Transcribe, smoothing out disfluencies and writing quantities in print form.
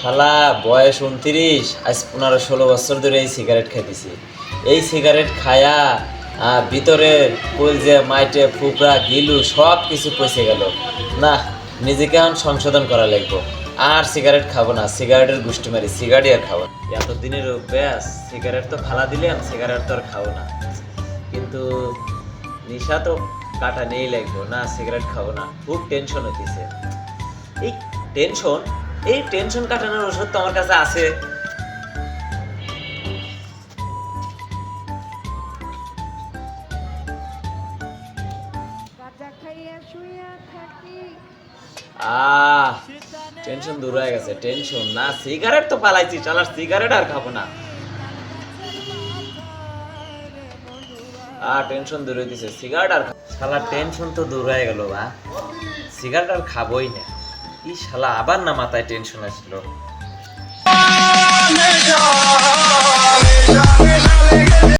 শালা বয়স 29, আজ 15-16 বছর ধরে এই সিগারেট খাইতেছি। এই সিগারেট খায়া ভিতরে কলজে মাইটে ফুকরা গিলু সব কিছু পচে গেল। না, নিজেকে এখন সংশোধন করা লাগবো। আর সিগারেট খাবো না, সিগারেটের গুষ্টি মারি, সিগারেট আর খাবো না। এত দিনের অভ্যাস, সিগারেট তো ফালা দিলাম, সিগারেট তো আর খাবো না। কিন্তু নেশা তো কাটা নেই লাগবো না, সিগারেট খাবো না। খুব টেনশন হইতেছে। এই টেনশন এই টেনশন কাটানোর ওষুধ তো আমার কাছে আছে। আহ টেনশন দূর হয়ে গেছে। টেনশন না, সিগারেট তো পালাইছি, চালার সিগারেট আর খাবো না। টেনশন দূর হয়ে দিছে, সিগারেট আর শালা টেনশন তো দূর হয়ে গেল। সিগারেট আর খাবোই না। ই শালা আবার না মাথায় টেনশন আসলো।